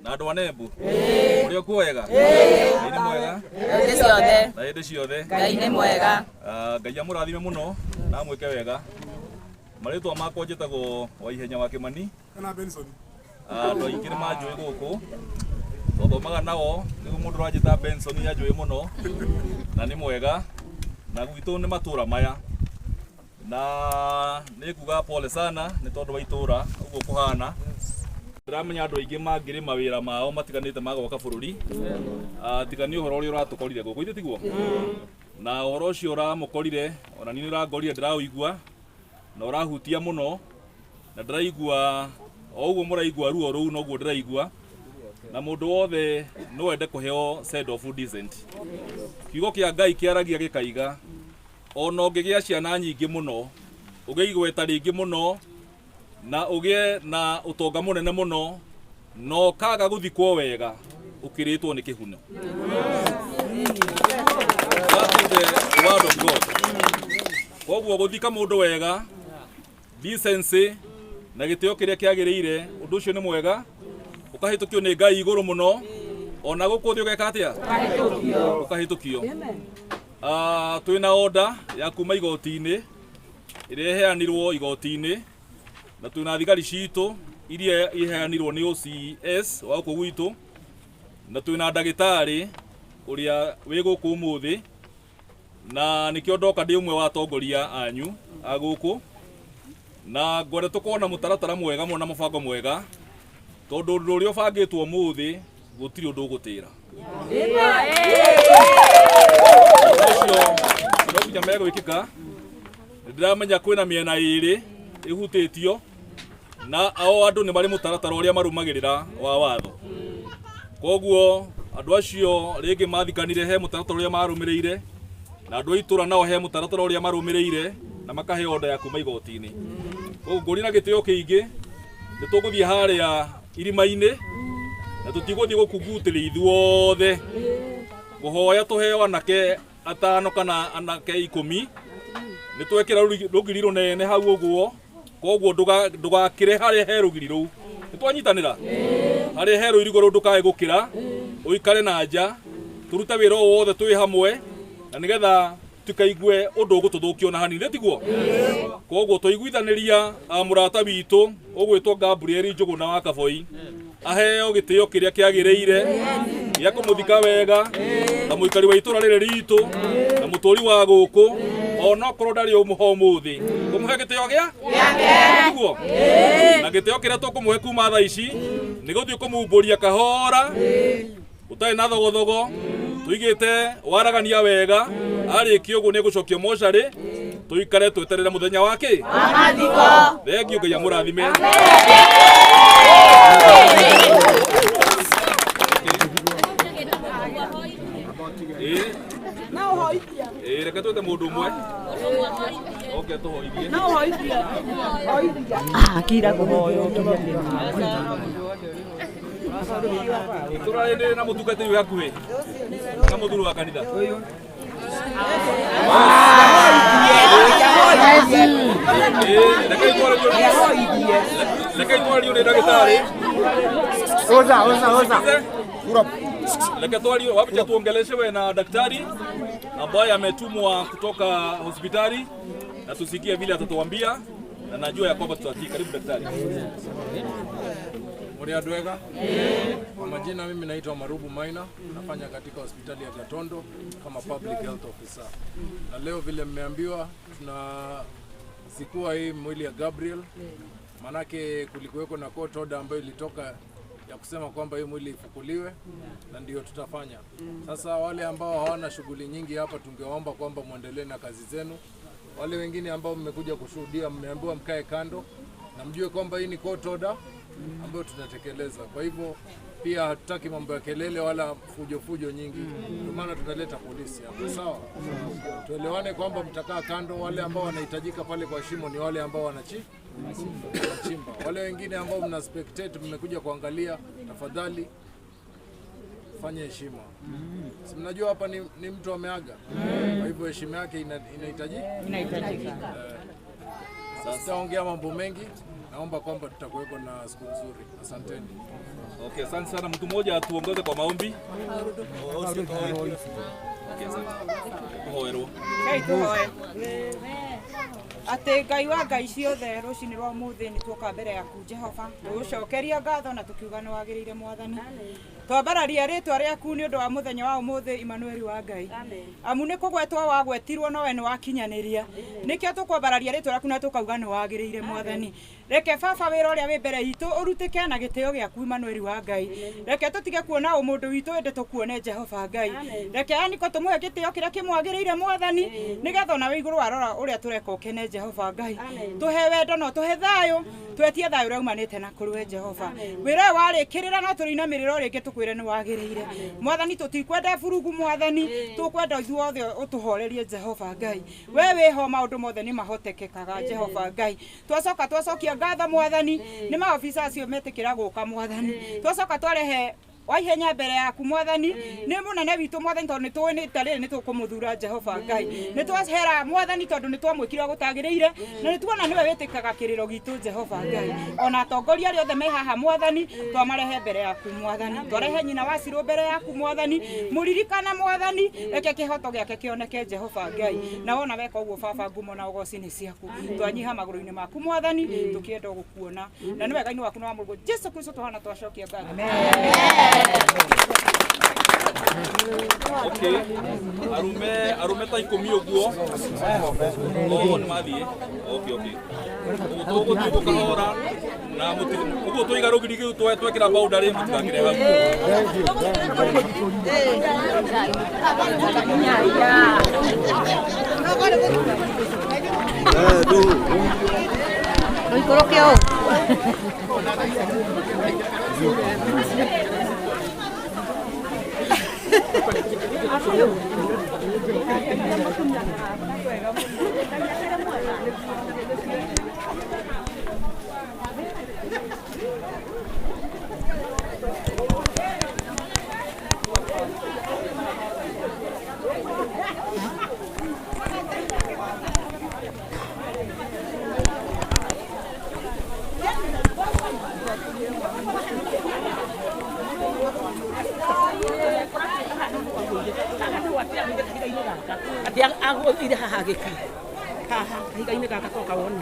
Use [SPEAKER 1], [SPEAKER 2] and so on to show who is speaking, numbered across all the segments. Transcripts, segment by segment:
[SPEAKER 1] Na andu anembu uri o kuwega ni mwega na hindi ciothe
[SPEAKER 2] Ngai ni mwega.
[SPEAKER 1] Ngai amurathime muno na mwike wega. Maritwa makwa njitagwo Waihenya wa Kimani
[SPEAKER 3] kana Benson.
[SPEAKER 1] Andu aingi ni manjui guku thothomaga nao nigu mundu rajita Benson yanjui muno na ni mwega na gwitu ni matura maya na nikuga pole sana ni tondu wa itura uguo kuhana. Ndiramenya andu aingi mangiri mawira mao matiganite magoka bururi tigani uhoro uri uratukorire guku ithe tiguo na uhoro ucio uramukorire ona ni urangorire ndiraigua na urahutia muno na ndiraigua o uguo muraigua ruo ruu no guo ndiraigua na mundu wothe no wende kuheo side of decent. Kiugo kia Ngai kiaragia gikaiga ona ungigia ciana nyingi muno ugeigwe eta ringi muno na ugie na utonga munene muno no kaga guthikwo wega ukiritwo ni kihuno. That is the word of God. Koguo guthika mundu wega decency na gitio kiria kiagirire undu ucio ni mwega ukahitukio ni Ngai iguru muno ona gukuthi ugeka atia ukahitukio. Twina order ya kuma igoti-ini iria iheanirwo igoti-ini na twina thigari citu iria iheanirwo ni OCS wa guku gwitu na twina ndagitari uria wi guku umuthi na nikio ndoka ndi umwe wa atongoria anyu a guku na ngwenda tukona mutaratara mwega mona mubango mwega tondu undu uria ubangitwo umuthi gutiri undu ugutira. Ndio kuja mego ikika ndiramenya kwina miena iri ihutitio na ao andu ni bari mutaratara uria marumagirira wa watho. Koguo andu acio ringi mathikanire he mutaratara uria marumireire na andu itura nao he mutaratara uria marumireire na makahe order ya kuma igoti-ini. Koguo nguri na gitio kiingi ni tuguthie haria irima-ini na tutiguthie gukugutira ithuothe guhoya tuheo anake atano kana anake 10 ni twekira rugiri runene hau uguo. Koguo ndugakire haria he rugiri ruu ni twanyitanira haria he rugiri ruu ndukae gukira uikare na nja turute wira wothe twi hamwe na nigetha tukaigue undu ugututhukia na hanini tiguo. Koguo tuiguithaniria murata witu ugwitwo Gabriel Njuguna wa Kaboi aheo gitio kiria kiagiriire ya kumuthika wega na muikari wa itura riri ritu na muturi wa guku ona korwo ndari umuho muthi kumuhe gitio gia tiguo na gitio kiria tukumuhe kuma thaa ici ni guthii kumumburia kahora utai na thogothogo tuigite waragania wega ariki ugu ni gucokio mochari tuikare tweterera muthenya wake amathiko. Thengio Ngai amurathime. Reke twete mundu umwe oke tuhoithie no hoithia kira kuhoyo turarinde na mutungatiri hakuhi na muthuru wa kanitha Leke twario ni ndagitari leke twario wacha tuongeleshe we na daktari ambaye ametumwa kutoka hospitali na tusikie vile atatuambia na najua ya kwamba tutatii. Karibu daktari.
[SPEAKER 4] Muri adwega kwa majina, mimi naitwa Marubu Maina, nafanya katika hospitali ya Gatondo kama public health officer. Na leo vile mmeambiwa tunazikua hii mwili ya Gabriel, manake kulikuweko na court order ambayo ilitoka ya kusema kwamba hii mwili ifukuliwe na ndio tutafanya. Sasa wale ambao hawana shughuli nyingi hapa, tungewaomba kwamba muendelee na kazi zenu. Wale wengine ambao mmekuja kushuhudia, mmeambiwa mkae kando na mjue kwamba hii ni court order ambayo tunatekeleza. Kwa hivyo pia hatutaki mambo ya kelele wala fujo nyingi. Ndio maana tunaleta polisi hapa. Sawa? Tuelewane kwamba mtakaa kando. Wale ambao wanahitajika pale kwa shimo ni wale ambao wanachimba. Wale wengine ambao mna spectate, mmekuja kuangalia, tafadhali fanya heshima. Si mnajua hapa ni mtu ameaga. Kwa hivyo heshima yake inahitajika. Sasa ongea mambo mengi. naomba kwamba tutakuweko na siku nzuri. Asanteni.
[SPEAKER 1] Okay, asante sana. Mtu mmoja atuongoze kwa maombi.
[SPEAKER 2] Ate Ngai wa Ngai ciothe rucini rwa muthi ni tuoka mbere yaku Jehova tugucokeria ngatho na tukiuga ni wagiriire Mwathani twambararia ritwa riaku ni undu wa muthenya wa umuthi Emmanuel wa Ngai amu ni kugwetwa wagwetirwo no we ni wakinyaniria nikio tukwambararia ritwa riaku na tukauga ni wagiriire Mwathani reke baba wira uria wi mbere itu urutike na gitio giaku Emmanuel wa Ngai reke tutige kuona umundu witu ende tukuone Jehova Ngai reke aniko tumuhe gitio kiria kimwagiriire Mwathani nigetha na we iguru warora uria tureka ukene Jehova Ngai tuhe wendo no tuhe thayo twetie thayo uria umanite na kuruwe Jehova wira warikirira no turinamirira ringi tukwire ni wagiriire Mwathani tutikwenda furugu Mwathani tukwenda ithuothe utuhorerie Jehova Ngai we wiho maundu mothe ni mahotekekaga Jehova Ngai twacokia ngatho Mwathani ni maofisa acio metikira guka Mwathani twacoka twarehe waihenya mbere yaku Mwathani ni munene witu Mwathani tondu ni tuwe ni tarire ni tukumuthura Jehova Ngai ni twahera Mwathani tondu ni twamwikira gutagiriire na ni tuona niwe witikaga kiriro gitu Jehova Ngai ona atongoria ari othe me haha Mwathani twamarehe mbere yaku Mwathani twarehe nyina wa Ciro mbere yaku Mwathani muririkana Mwathani reke kihoto giake kioneke Jehova Ngai na wona weka uguo baba ngumo na ugoci ni ciaku twanyiha maguru-ini maku Mwathani tukienda gukuona na ni wega-ini waku na wa Mungu Jesu Kristo tuhana twacokia ngatho
[SPEAKER 1] Okay. Arume ta ikumi uguo. Ni mathie. Okay. Uguo tuko kahora na uguo tuiga rugiri twekira boundary mutikagire hapo.
[SPEAKER 3] Noikorokeo. Atiang aku ida hageki. Haha, higa-ini kakak kok kawon.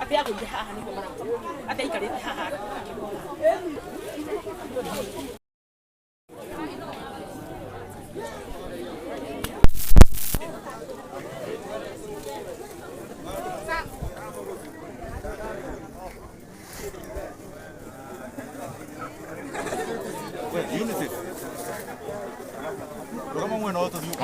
[SPEAKER 3] Ati aku ida haha ni kok mana. Ati ikari haha.
[SPEAKER 5] Kama mwana wote yuko.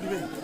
[SPEAKER 5] Ini